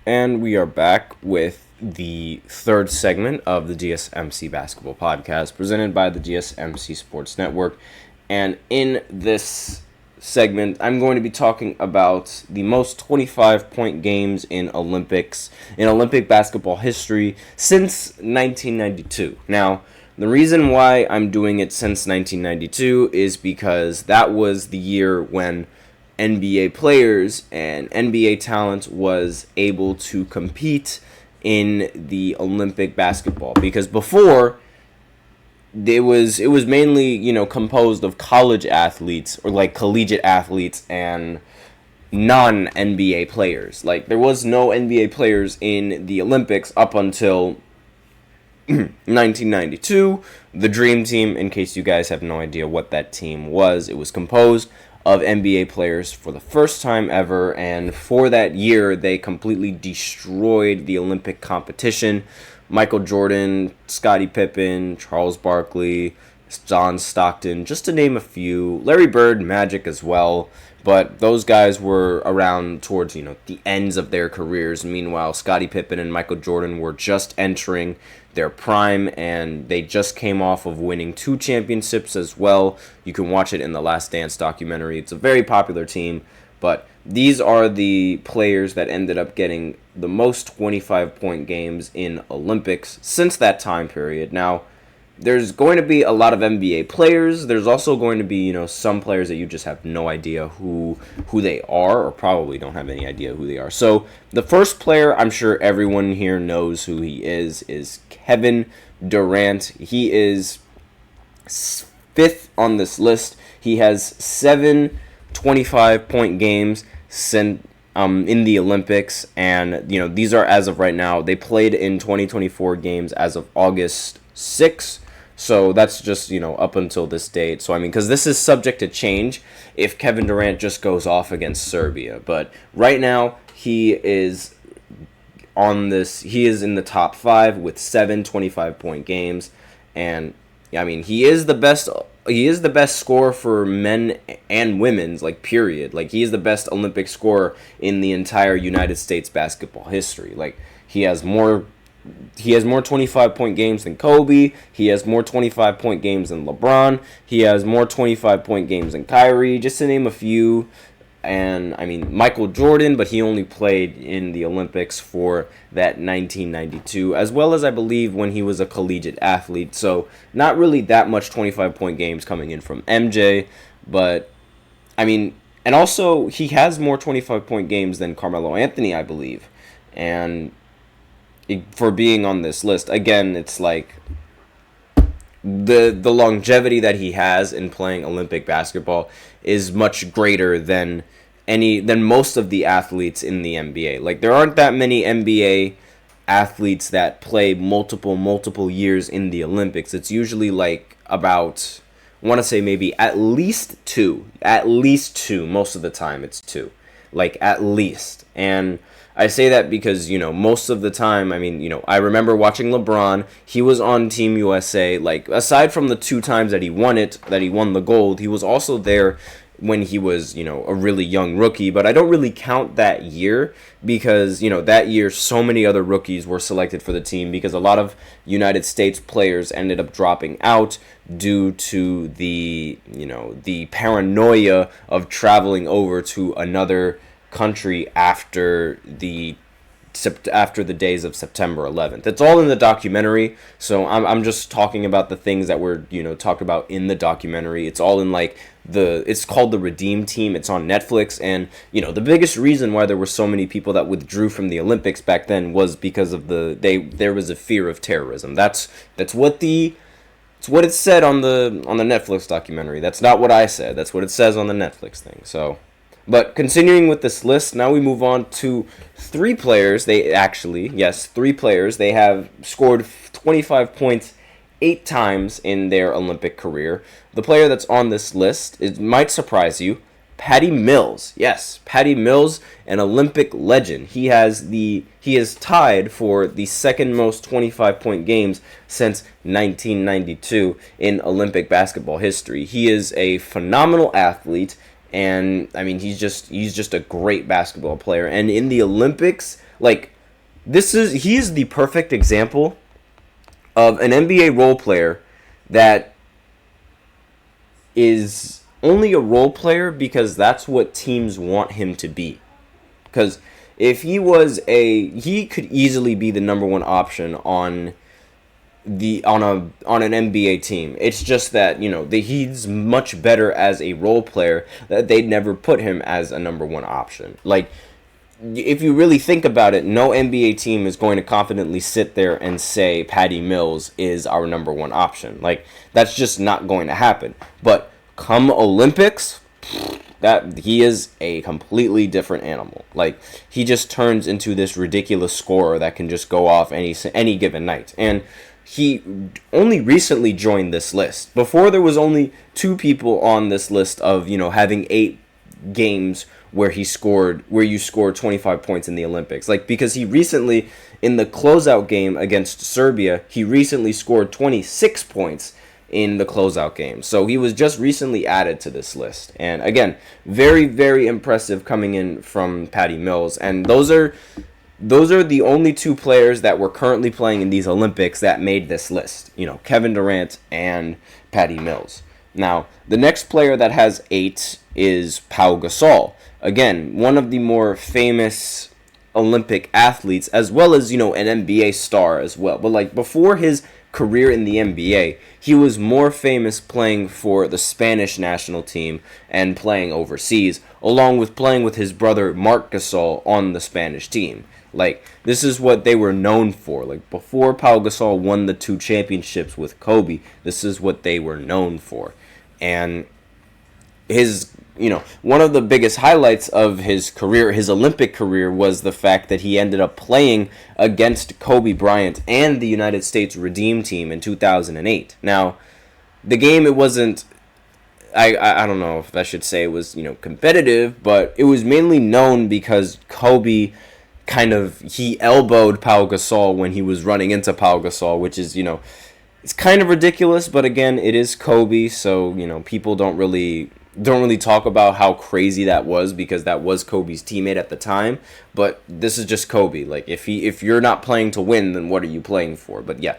And we are back with the third segment of the GSMC Basketball Podcast presented by the GSMC Sports Network. And in this segment, I'm going to be talking about the most 25-point games in Olympic basketball history since 1992. Now, the reason why I'm doing it since 1992 is because that was the year when NBA players and NBA talent was able to compete in the Olympic basketball, because before it was mainly composed of college athletes or like collegiate athletes and non NBA players. Like there was no NBA players in the Olympics up until 1992. The Dream Team, in case you guys have no idea what that team was, it was composed of NBA players for the first time ever, and for that year they completely destroyed the Olympic competition. Michael Jordan, Scottie Pippen, Charles Barkley, John Stockton, just to name a few. Larry Bird, Magic as well. But those guys were around towards, the ends of their careers. Meanwhile, Scottie Pippen and Michael Jordan were just entering their prime, and they just came off of winning 2 championships as well. You can watch it in the Last Dance documentary. It's a very popular team, but these are the players that ended up getting the most 25-point games in Olympics since that time period. Now, there's going to be a lot of NBA players. There's also going to be, some players that you just have no idea who they are, or probably don't have any idea who they are. So the first player I'm sure everyone here knows who he is Kevin Durant. He is 5th on this list. He has 7 25-point games in the Olympics, and these are as of right now. They played in 2024 games as of August 6th. So that's just, up until this date. So, because this is subject to change if Kevin Durant just goes off against Serbia. But right now, he is in the top 5 with 7 25-point games. And, he is the best scorer for men and women's, period. He is the best Olympic scorer in the entire United States basketball history. He has more 25-point games than Kobe. He has more 25-point games than LeBron. He has more 25-point games than Kyrie, just to name a few. And, Michael Jordan, but he only played in the Olympics for that 1992, as well as, I believe, when he was a collegiate athlete. So, not really that much 25-point games coming in from MJ. But, and also, he has more 25-point games than Carmelo Anthony, I believe. And for being on this list, again, it's the longevity that he has in playing Olympic basketball is much greater than most of the athletes in the NBA. There aren't that many NBA athletes that play multiple years in the Olympics. It's usually about, I want to say maybe at least two most of the time. It's 2, at least. And I say that because, most of the time, I remember watching LeBron. He was on Team USA. Aside from the 2 times that he won the gold, he was also there when he was, a really young rookie. But I don't really count that year because, that year so many other rookies were selected for the team because a lot of United States players ended up dropping out due to the paranoia of traveling over to another country after the days of September 11th. It's all in the documentary, so I'm just talking about the things that were talked about in the documentary. It's all in it's called the Redeem Team. It's on Netflix, and the biggest reason why there were so many people that withdrew from the Olympics back then was because of there was a fear of terrorism. That's what it said on the Netflix documentary. That's not what I said. That's what it says on the Netflix thing. So. But continuing with this list, now we move on to 3 players. 3 players. They have scored 25 points 8 times in their Olympic career. The player that's on this list, it might surprise you, Patty Mills. Yes, Patty Mills, an Olympic legend. He is tied for the second most 25-point games since 1992 in Olympic basketball history. He is a phenomenal athlete. And I mean, he's just a great basketball player. And in the Olympics, like he is the perfect example of an NBA role player that is only a role player because that's what teams want him to be. Because if he could easily be the number one option on an NBA team. It's just that, he's much better as a role player, that they'd never put him as a number one option. Like, if you really think about it, no NBA team is going to confidently sit there and say Patty Mills is our number one option. Like, that's just not going to happen. But come Olympics, that he is a completely different animal. Like, he just turns into this ridiculous scorer that can just go off any given night. And he only recently joined this list. Before, there was only 2 people on this list of, having 8 games where you scored 25 points in the Olympics. Like, because he recently, in the closeout game against Serbia, he recently scored 26 points in the closeout game. So he was just recently added to this list. And again, very, very impressive coming in from Patty Mills. And those are the only 2 players that were currently playing in these Olympics that made this list. Kevin Durant and Patty Mills. Now, the next player that has 8 is Pau Gasol. Again, one of the more famous Olympic athletes, as well as, an NBA star as well. But, like, before his career in the NBA, he was more famous playing for the Spanish national team and playing overseas, along with playing with his brother Marc Gasol on the Spanish team. Like, this is what they were known for. Like, before Pau Gasol won the 2 championships with Kobe, this is what they were known for. And his, one of the biggest highlights of his career, his Olympic career, was the fact that he ended up playing against Kobe Bryant and the United States Redeem Team in 2008. Now, the game, it wasn't, I don't know if I should say it was, competitive, but it was mainly known because Kobe he elbowed Pau Gasol when he was running into Pau Gasol, which is, it's kind of ridiculous, but again, it is Kobe, so, people don't really talk about how crazy that was, because that was Kobe's teammate at the time. But this is just Kobe. Like, if you're not playing to win, then what are you playing for? But yeah,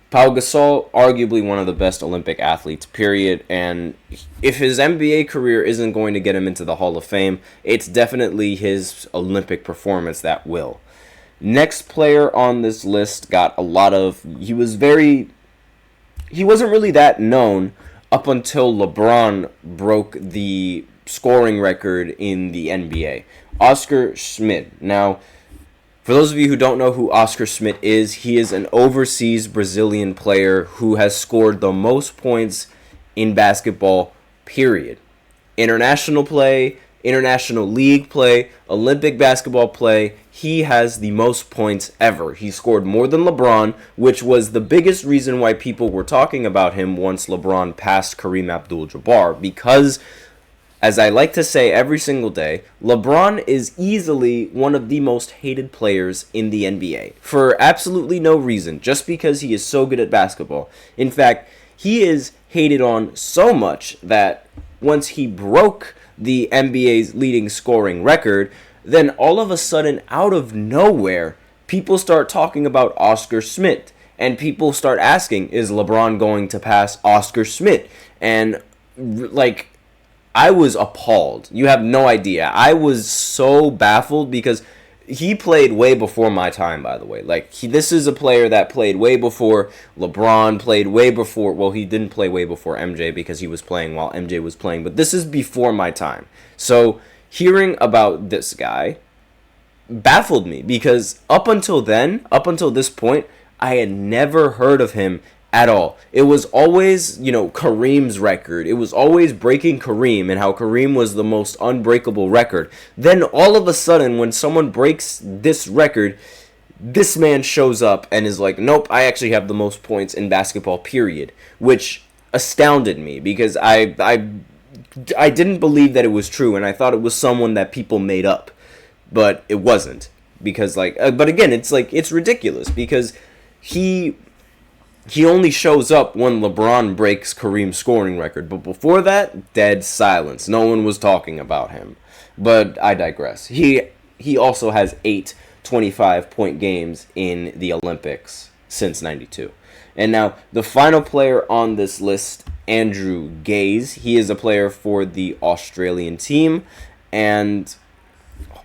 Pau Gasol, arguably one of the best Olympic athletes, period. And if his NBA career isn't going to get him into the Hall of Fame, it's definitely his Olympic performance that will. Next player on this list got a lot of... He wasn't really that known up until LeBron broke the scoring record in the NBA. Oscar Schmidt. Now, for those of you who don't know who Oscar Schmidt is, he is an overseas Brazilian player who has scored the most points in basketball, period. International play, international league play, Olympic basketball play, he has the most points ever. He scored more than LeBron, which was the biggest reason why people were talking about him once LeBron passed Kareem Abdul-Jabbar, because, as I like to say every single day, LeBron is easily one of the most hated players in the NBA for absolutely no reason, just because he is so good at basketball. In fact, he is hated on so much that once he broke the NBA's leading scoring record, then all of a sudden, out of nowhere, people start talking about Oscar Schmidt. And people start asking, is LeBron going to pass Oscar Schmidt? And, like, I was appalled. You have no idea. I was so baffled because he played way before my time, by the way. Like, this is a player that played way before LeBron, played way before... Well, he didn't play way before MJ because he was playing while MJ was playing. But this is before my time. So hearing about this guy baffled me because up until this point, I had never heard of him at all. It was always, Kareem's record. It was always breaking Kareem and how Kareem was the most unbreakable record. Then all of a sudden, when someone breaks this record, this man shows up and is like, nope, I actually have the most points in basketball, period. Which astounded me because I didn't believe that it was true, and I thought it was someone that people made up. But it wasn't. Because, but again, it's ridiculous because he he only shows up when LeBron breaks Kareem's scoring record. But before that, dead silence. No one was talking about him. But I digress. He also has 8 25-point games in the Olympics since 92. And now, the final player on this list, Andrew Gaze. He is a player for the Australian team. And,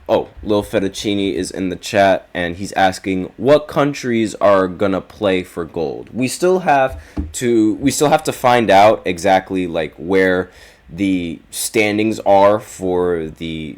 Lil Fettuccini is in the chat, and he's asking what countries are going to play for gold. We still have to find out exactly, like, where the standings are for the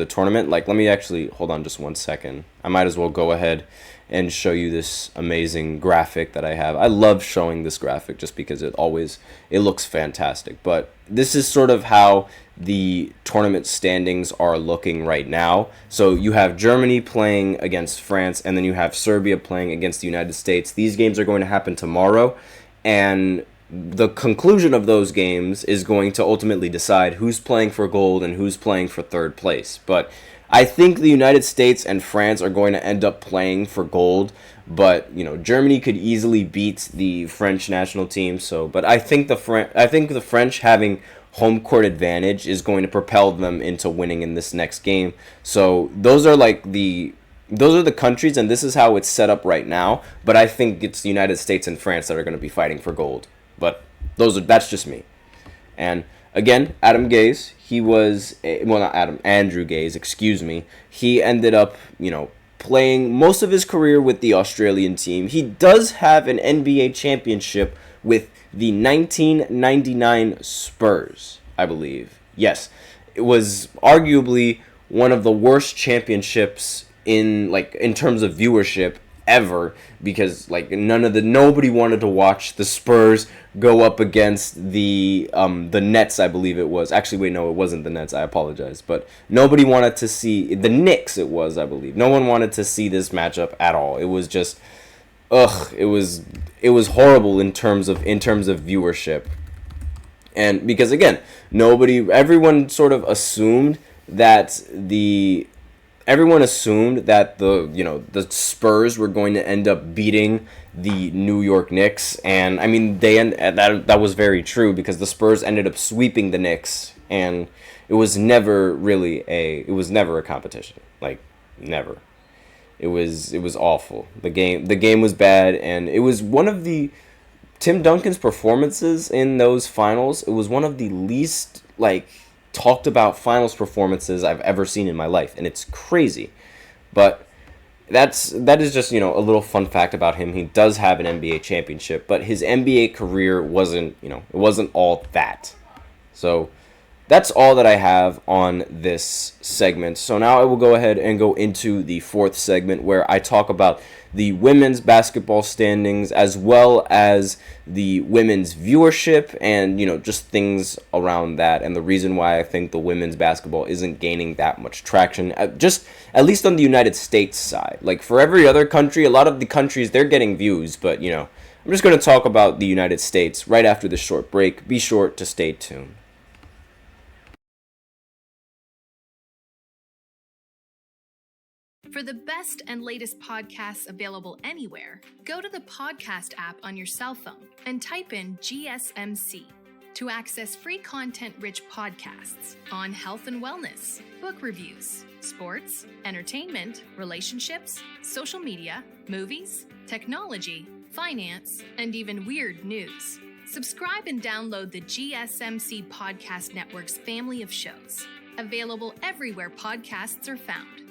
tournament. Like, let me actually hold on just one second. I might as well go ahead and show you this amazing graphic that I have. I love showing this graphic just because it looks fantastic. But this is sort of how the tournament standings are looking right now. So you have Germany playing against France, and then you have Serbia playing against the United States. These games are going to happen tomorrow, and the conclusion of those games is going to ultimately decide who's playing for gold and who's playing for third place. But I think the United States and France are going to end up playing for gold, but Germany could easily beat the French national team. But I think the French having home court advantage is going to propel them into winning in this next game. So those are the countries, and this is how it's set up right now. But I think it's the United States and France that are going to be fighting for gold. But that's just me. And again, Andrew Gaze, excuse me. He ended up, playing most of his career with the Australian team. He does have an NBA championship with the 1999 Spurs, I believe. Yes, it was arguably one of the worst championships in terms of viewership ever, because nobody wanted to watch the Spurs go up against the Nets, I believe it was. Actually, wait, no, it wasn't the Nets. I apologize, but nobody wanted to see the Knicks. It was, I believe. No one wanted to see this matchup at all. It was just, it was horrible in terms of viewership, and because again, everyone sort of assumed that the the Spurs were going to end up beating the New York Knicks, and I mean that was very true, because the Spurs ended up sweeping the Knicks, and it was never a competition, never. It was awful. The game was bad, and it was one of the Tim Duncan's performances in those finals. It was one of the least talked about finals performances I've ever seen in my life, and it's crazy. But that is just a little fun fact about him. He does have an NBA championship, but his NBA career wasn't it wasn't all that. So that's all that I have on this segment. So now I will go ahead and go into the fourth segment, where I talk about the women's basketball standings, as well as the women's viewership, and just things around that, and the reason why I think the women's basketball isn't gaining that much traction, just at least on the United States side. For every other country, a lot of the countries, they're getting views, but I'm just going to talk about the United States right after this short break. Be sure to stay tuned. For the best and latest podcasts available anywhere, go to the podcast app on your cell phone and type in GSMC to access free content-rich podcasts on health and wellness, book reviews, sports, entertainment, relationships, social media, movies, technology, finance, and even weird news. Subscribe and download the GSMC Podcast Network's family of shows, available everywhere podcasts are found.